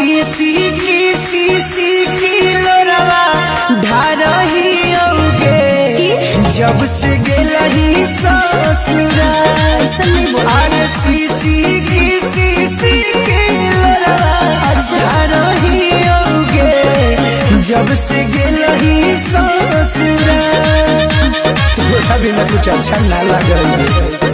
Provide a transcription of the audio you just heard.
सी लोरवा ढारही औगे जब से गेलही ससुराल। अरे सी लोरवा ढारही औगे जब से गेलही ससुराल। तोरा बिना कुछ अच्छा ना लगे।